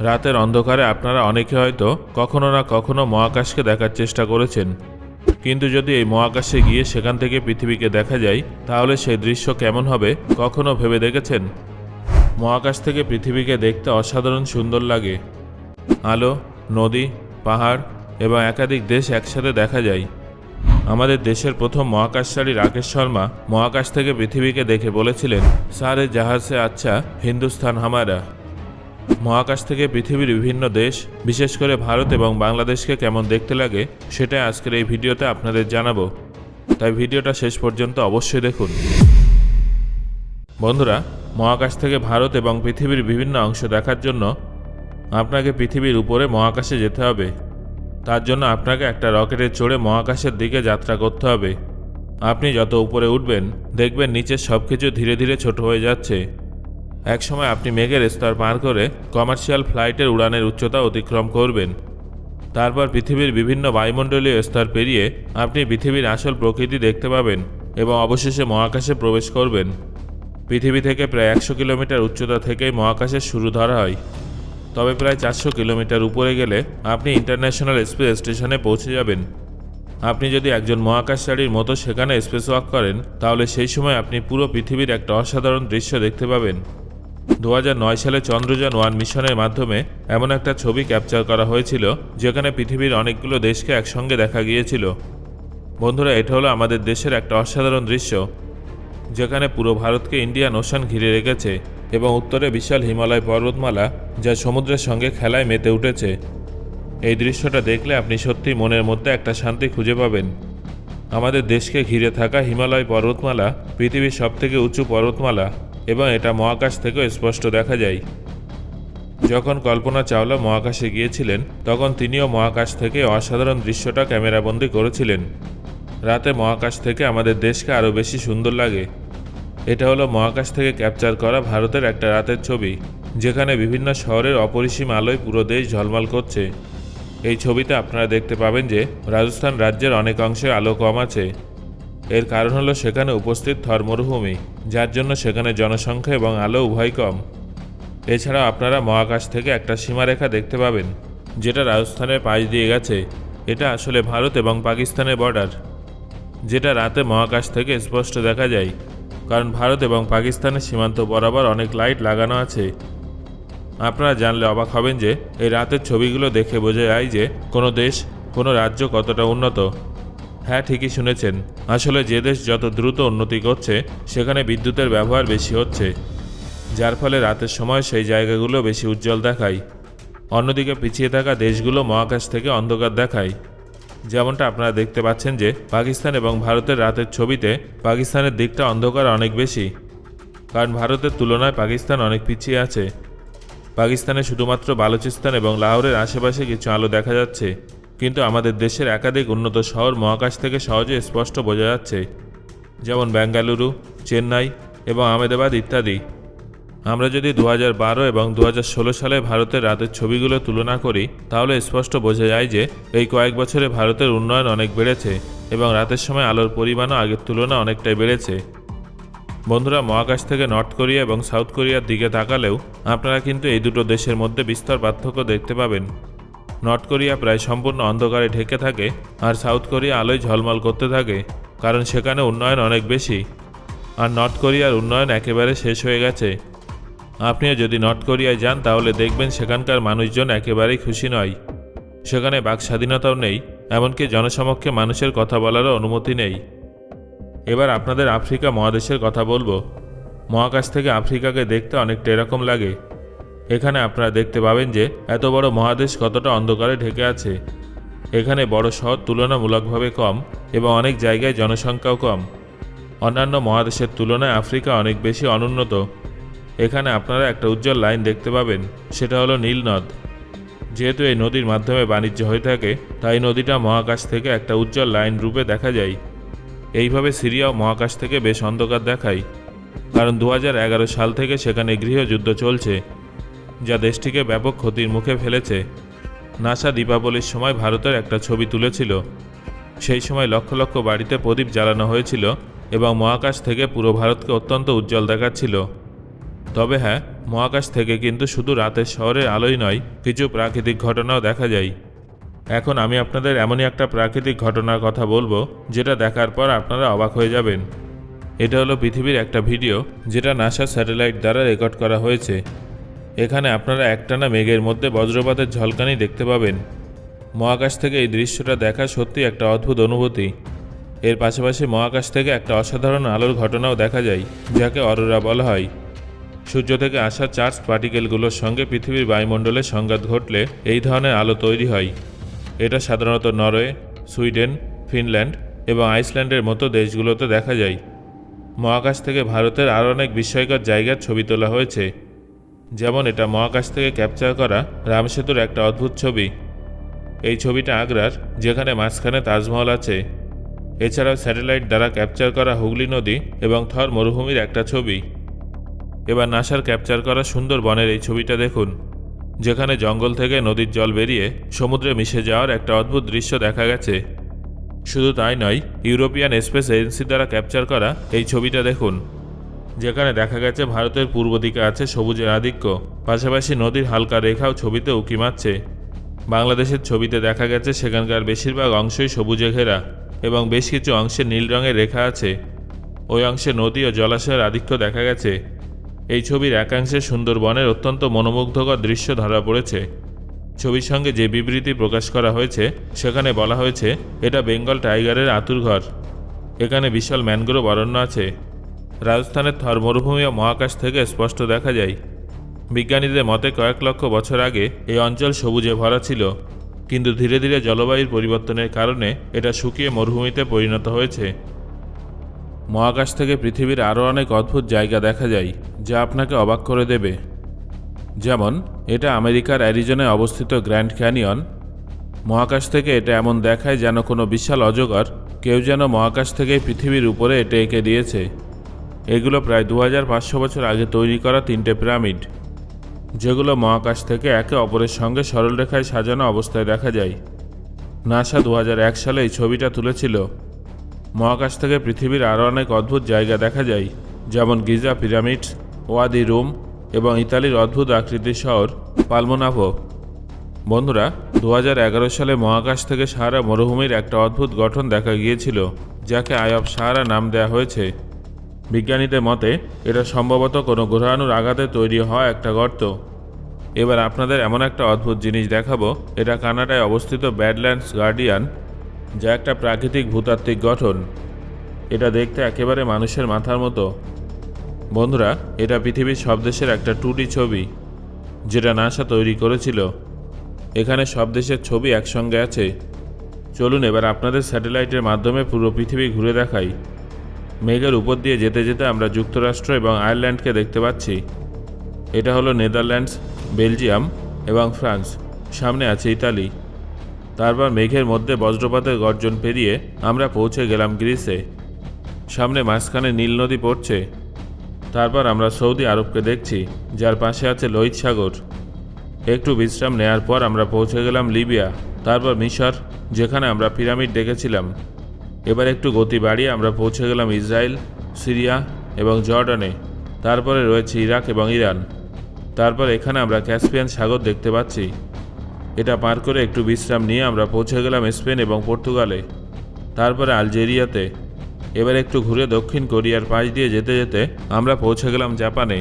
রাতের অন্ধকারে আপনারা অনেকে হয়তো কখনো না কখনো মহাকাশকে দেখার চেষ্টা করেছেন, কিন্তু যদি এই মহাকাশে গিয়ে সেখান থেকে পৃথিবীকে দেখা যায় তাহলে সেই দৃশ্য কেমন হবে কখনো ভেবে দেখেছেন? মহাকাশ থেকে পৃথিবীকে দেখতে অসাধারণ সুন্দর লাগে। আলো, নদী, পাহাড় এবং একাধিক দেশ একসাথে দেখা যায়। আমাদের দেশের প্রথম মহাকাশচারী রাকেশ শর্মা মহাকাশ থেকে পৃথিবীকে দেখে বলেছিলেন, সারে জাহাজ সে আচ্ছা হিন্দুস্তান হামারা। মহাকাশ থেকে পৃথিবীর বিভিন্ন দেশ, বিশেষ করে ভারত এবং বাংলাদেশকে কেমন দেখতে লাগে সেটাই আজকের এই ভিডিওতে আপনাদের জানাবো, তাই ভিডিওটা শেষ পর্যন্ত অবশ্যই দেখুন। বন্ধুরা, মহাকাশ থেকে ভারত এবং পৃথিবীর বিভিন্ন অংশ দেখার জন্য আপনাকে পৃথিবীর উপরে মহাকাশে যেতে হবে। তার জন্য আপনাকে একটা রকেটে চড়ে মহাকাশের দিকে যাত্রা করতে হবে। আপনি যত উপরে উঠবেন দেখবেন নিচের সব কিছু ধীরে ধীরে ছোট হয়ে যাচ্ছে। একসময় আপনি মেঘের স্তর পার করে কমার্শিয়াল ফ্লাইটের উড়ানের উচ্চতা অতিক্রম করবেন। তারপর পৃথিবীর বিভিন্ন বায়ুমণ্ডলীয় স্তর পেরিয়ে আপনি পৃথিবীর আসল প্রকৃতি দেখতে পাবেন এবং অবশেষে মহাকাশে প্রবেশ করবেন। পৃথিবী থেকে প্রায় 100 কিলোমিটার উচ্চতা থেকেই মহাকাশের শুরু ধরা হয়। তবে প্রায় 400 কিলোমিটার উপরে গেলে আপনি ইন্টারন্যাশনাল স্পেস স্টেশনে পৌঁছে যাবেন। আপনি যদি একজন মহাকাশচারীর মতো সেখানে স্পেস ওয়াক করেন তাহলে সেই সময় আপনি পুরো পৃথিবীর একটা অসাধারণ দৃশ্য দেখতে পাবেন। 2009 সালে চন্দ্রযান-1 মিশনের মাধ্যমে এমন একটা ছবি ক্যাপচার করা হয়েছিল যেখানে পৃথিবীর অনেকগুলো দেশকে একসঙ্গে দেখা গিয়েছিল। বন্ধুরা, এটা হলো আমাদের দেশের একটা অসাধারণ দৃশ্য, যেখানে পুরো ভারতকে ইন্ডিয়ান ওশান ঘিরে রেখেছে এবং উত্তরে বিশাল হিমালয় পর্বতমালা যা সমুদ্রের সঙ্গে খেলায় মেতে উঠেছে। এই দৃশ্যটা দেখলে আপনি সত্যিই মনের মধ্যে একটা শান্তি খুঁজে পাবেন। আমাদের দেশকে ঘিরে থাকা হিমালয় পর্বতমালা পৃথিবীর সবথেকে উঁচু পর্বতমালা এবং এটা মহাকাশ থেকেও স্পষ্ট দেখা যায়। যখন কল্পনা চাওলা মহাকাশে গিয়েছিলেন তখন তিনিও মহাকাশ থেকে অসাধারণ দৃশ্যটা ক্যামেরাবন্দি করেছিলেন। রাতে মহাকাশ থেকে আমাদের দেশকে আরও বেশি সুন্দর লাগে। এটা হলো মহাকাশ থেকে ক্যাপচার করা ভারতের একটা রাতের ছবি, যেখানে বিভিন্ন শহরের অপরিসীম আলোয় পুরো দেশ ঝলমল করছে। এই ছবিতে আপনারা দেখতে পাবেন যে রাজস্থান রাজ্যের অনেক অংশে আলো কম আছে। এর কারণ হলো সেখানে উপস্থিত থর মরুভূমি, যার জন্য সেখানে জনসংখ্যা এবং আলো উভয় কম। এছাড়াও আপনারা মহাকাশ থেকে একটা সীমারেখা দেখতে পাবেন যেটা রাজস্থানের পাশ দিয়ে গেছে। এটা আসলে ভারত এবং পাকিস্তানের বর্ডার, যেটা রাতে মহাকাশ থেকে স্পষ্ট দেখা যায়, কারণ ভারত এবং পাকিস্তানের সীমান্ত বরাবর অনেক লাইট লাগানো আছে। আপনারা জানলে অবাক হবেন যে এই রাতের ছবিগুলো দেখে বোঝা যায় যে কোনো দেশ, কোনো রাজ্য কতটা উন্নত। হ্যাঁ, ঠিকই শুনেছেন, আসলে যে দেশ যত দ্রুত উন্নতি করছে সেখানে বিদ্যুতের ব্যবহার বেশি হচ্ছে, যার ফলে রাতের সময় সেই জায়গাগুলো বেশি উজ্জ্বল দেখায়। অন্যদিকে পিছিয়ে থাকা দেশগুলো মহাকাশ থেকে অন্ধকার দেখায়। যেমনটা আপনারা দেখতে পাচ্ছেন যে পাকিস্তান এবং ভারতের রাতের ছবিতে পাকিস্তানের দিকটা অন্ধকার অনেক বেশি, কারণ ভারতের তুলনায় পাকিস্তান অনেক পিছিয়ে আছে। পাকিস্তানে শুধুমাত্র বালুচিস্তান এবং লাহোরের আশেপাশে কিছু আলো দেখা যাচ্ছে, কিন্তু আমাদের দেশের একাধিক উন্নত শহর মহাকাশ থেকে সহজে স্পষ্ট বোঝা যাচ্ছে, যেমন বেঙ্গালুরু, চেন্নাই এবং আহমেদাবাদ ইত্যাদি। আমরা যদি 2012 এবং 2016 সালে ভারতের রাতের ছবিগুলো তুলনা করি তাহলে স্পষ্ট বোঝা যায় যে এই কয়েক বছরে ভারতের উন্নয়ন অনেক বেড়েছে এবং রাতের সময় আলোর পরিমাণও আগের তুলনায় অনেকটাই বেড়েছে। বন্ধুরা, মহাকাশ থেকে নর্থ কোরিয়া এবং সাউথ কোরিয়ার দিকে তাকালেও আপনারা কিন্তু এই দুটো দেশের মধ্যে বিস্তর পার্থক্য দেখতে পাবেন। নর্থ কোরিয়া প্রায় সম্পূর্ণ অন্ধকারে ঢেকে থাকে আর সাউথ কোরিয়া আলোয় ঝলমল করতে থাকে, কারণ সেখানে উন্নয়ন অনেক বেশি। আর নর্থ কোরিয়ার উন্নয়ন একেবারে শেষ হয়ে গেছে। আপনিও যদি নর্থ কোরিয়ায় যান তাহলে দেখবেন সেখানকার মানুষজন একেবারেই খুশি নয়। সেখানে বাক স্বাধীনতাও নেই, এমনকি জনসমক্ষে মানুষের কথা বলারও অনুমতি নেই। এবার আপনাদের আফ্রিকা মহাদেশের কথা বলবো। মহাকাশ থেকে আফ্রিকাকে দেখতে অনেকটা এরকম লাগে। এখানে আপনারা দেখতে পাবেন যে এত বড় মহাদেশ কতটা অন্ধকারে ঢেকে আছে। এখানে বড় শহর তুলনামূলকভাবে কম এবং অনেক জায়গায় জনসংখ্যাও কম। অন্যান্য মহাদেশের তুলনায় আফ্রিকা অনেক বেশি অনুন্নত। এখানে আপনারা একটা উজ্জ্বল লাইন দেখতে পাবেন, সেটা হলো নীল নদ। যেহেতু এই নদীর মাধ্যমে বাণিজ্য হয়ে থাকে তাই নদীটা মহাকাশ থেকে একটা উজ্জ্বল লাইন রূপে দেখা যায়। এইভাবে সিরিয়াও মহাকাশ থেকে বেশ অন্ধকার দেখায়, কারণ 2011 সাল থেকে সেখানে গৃহযুদ্ধ চলছে, যা দেশটিকে ব্যাপক ক্ষতির মুখে ফেলেছে। নাসা দীপাবলির সময় ভারতের একটা ছবি তুলেছিল। সেই সময় লক্ষ লক্ষ বাড়িতে প্রদীপ জ্বালানো হয়েছিল এবং মহাকাশ থেকে পুরো ভারতকে অত্যন্ত উজ্জ্বল দেখাচ্ছিল। তবে হ্যাঁ, মহাকাশ থেকে কিন্তু শুধু রাতের শহরের আলোই নয়, কিছু প্রাকৃতিক ঘটনাও দেখা যায়। এখন আমি আপনাদের এমনই একটা প্রাকৃতিক ঘটনার কথা বলবো যেটা দেখার পর আপনারা অবাক হয়ে যাবেন। এটা হলো পৃথিবীর একটা ভিডিও যেটা নাসা স্যাটেলাইট দ্বারা রেকর্ড করা হয়েছে। এখানে আপনারা একটানা মেঘের মধ্যে বজ্রপাতের ঝলকানি দেখতে পাবেন। মহাকাশ থেকে এই দৃশ্যটা দেখা সত্যি একটা অদ্ভুত অনুভূতি। এর পাশাপাশি মহাকাশ থেকে একটা অসাধারণ আলোর ঘটনাও দেখা যায়, যাকে অরোরা বলা হয়। সূর্য থেকে আসা চার্জ পার্টিকেলগুলোর সঙ্গে পৃথিবীর বায়ুমণ্ডলে সংঘাত ঘটলে এই ধরনের আলো তৈরি হয়। এটা সাধারণত নরওয়ে, সুইডেন, ফিনল্যান্ড এবং আইসল্যান্ডের মতো দেশগুলোতে দেখা যায়। মহাকাশ থেকে ভারতের আরও অনেক বিস্ময়কর জায়গার ছবি তোলা হয়েছে, যেমন এটা মহাকাশ থেকে ক্যাপচার করা রামসেতুর একটা অদ্ভুত ছবি। এই ছবিটা আগ্রার, যেখানে মাঝখানে তাজমহল আছে। এছাড়াও স্যাটেলাইট দ্বারা ক্যাপচার করা হুগলি নদী এবং থর মরুভূমির একটা ছবি। এবার নাসার ক্যাপচার করা সুন্দরবনের এই ছবিটা দেখুন, যেখানে জঙ্গল থেকে নদীর জল বেরিয়ে সমুদ্রে মিশে যাওয়ার একটা অদ্ভুত দৃশ্য দেখা গেছে। শুধু তাই নয়, ইউরোপিয়ান স্পেস এজেন্সি দ্বারা ক্যাপচার করা এই ছবিটা দেখুন, যেখানে দেখা গেছে ভারতের পূর্ব দিকে আছে সবুজের আধিক্য, পাশাপাশি নদীর হালকা রেখাও ছবিতে উঁকি মারছে। বাংলাদেশের ছবিতে দেখা গেছে সেখানকার বেশিরভাগ অংশই সবুজে ঘেরা এবং বেশ কিছু অংশে নীল রঙের রেখা আছে। ওই অংশে নদী ও জলাশয়ের আধিক্য দেখা গেছে। এই ছবির একাংশে সুন্দরবনের অত্যন্ত মনোমুগ্ধকর দৃশ্য ধরা পড়েছে। ছবির সঙ্গে যে বিবৃতি প্রকাশ করা হয়েছে সেখানে বলা হয়েছে এটা বেঙ্গল টাইগারের আঁতুড়ঘর। এখানে বিশাল ম্যানগ্রোভ অরণ্য আছে। রাজস্থানের থর মরুভূমি ও মহাকাশ থেকে স্পষ্ট দেখা যায়। বিজ্ঞানীদের মতে কয়েক লক্ষ বছর আগে এই অঞ্চল সবুজে ভরা ছিল, কিন্তু ধীরে ধীরে জলবায়ুর পরিবর্তনের কারণে এটা শুকিয়ে মরুভূমিতে পরিণত হয়েছে। মহাকাশ থেকে পৃথিবীর আরও অনেক অদ্ভুত জায়গা দেখা যায়, যা আপনাকে অবাক করে দেবে। যেমন এটা আমেরিকার অ্যারিজোনায় অবস্থিত গ্র্যান্ড ক্যানিয়ন। মহাকাশ থেকে এটা এমন দেখায় যেন কোনো বিশাল অজগর কেউ যেন মহাকাশ থেকে পৃথিবীর উপরে এটা এঁকে দিয়েছে। এগুলো প্রায় 2500 বছর আগে তৈরি করা 3টে পিরামিড, যেগুলো মহাকাশ থেকে একে অপরের সঙ্গে সরলরেখায় সাজানো অবস্থায় দেখা যায়। নাসা 2001 সালে এই ছবিটা তুলেছিল। মহাকাশ থেকে পৃথিবীর আরও অনেক অদ্ভুত জায়গা দেখা যায়, যেমন গিজা পিরামিডস, ওয়াদি রুম এবং ইতালির অদ্ভুত আকৃতির শহর পালমোনাভো। বন্ধুরা, 2011 সালে মহাকাশ থেকে সাহারা মরুভূমির একটা অদ্ভুত গঠন দেখা গিয়েছিল, যাকে আই অফ সাহারা নাম দেওয়া হয়েছে। বিজ্ঞানীদের মতে এটা সম্ভবত কোনো গ্রহাণুর আঘাতে তৈরি হওয়া একটা গর্ত। এবার আপনাদের এমন একটা অদ্ভুত জিনিস দেখাবো। এটা কানাডায় অবস্থিত ব্যাডল্যান্ডস গার্ডিয়ান, যা একটা প্রাকৃতিক ভূতাত্ত্বিক গঠন। এটা দেখতে একেবারে মানুষের মাথার মতো। বন্ধুরা, এটা পৃথিবীর সব দেশের একটা 2D ছবি, যেটা নাসা তৈরি করেছিল। এখানে সব দেশের ছবি একসঙ্গে আছে। চলুন এবার আপনাদের স্যাটেলাইটের মাধ্যমে পুরো পৃথিবী ঘুরে দেখাই। মেঘের উপর দিয়ে যেতে যেতে আমরা যুক্তরাষ্ট্র এবং আয়ারল্যান্ডকে দেখতে পাচ্ছি। এটা হলো নেদারল্যান্ডস, বেলজিয়াম এবং ফ্রান্স। সামনে আছে ইতালি। তারপর মেঘের মধ্যে বজ্রপাতের গর্জন পেরিয়ে আমরা পৌঁছে গেলাম গ্রিসে। সামনে মাঝখানে নীল নদী পড়ছে। তারপর আমরা সৌদি আরবকে দেখছি, যার পাশে আছে লোহিত সাগর। একটু বিশ্রাম নেয়ার পর আমরা পৌঁছে গেলাম লিবিয়া, তারপর মিশর, যেখানে আমরা পিরামিড দেখেছিলাম। এবার একটু গতি বাড়িয়ে আমরা পৌঁছে গেলাম ইসরায়েল, সিরিয়া এবং জর্ডানে। তারপরে রয়েছে ইরাক এবং ইরান। তারপর এখানে আমরা ক্যাসপিয়ান সাগর দেখতে পাচ্ছি। এটা পার করে একটু বিশ্রাম নিয়ে আমরা পৌঁছে গেলাম স্পেন এবং পর্তুগালে, তারপরে আলজেরিয়াতে। এবার একটু ঘুরে দক্ষিণ কোরিয়ার পাশ দিয়ে যেতে যেতে আমরা পৌঁছে গেলাম জাপানে।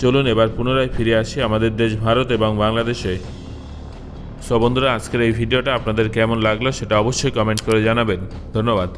চলুন এবার পুনরায় ফিরে আসি আমাদের দেশ ভারত এবং বাংলাদেশে। সো বন্ধুরা, আজকের এই ভিডিওটা আপনাদের কেমন লাগলো সেটা অবশ্যই কমেন্ট করে জানাবেন। ধন্যবাদ।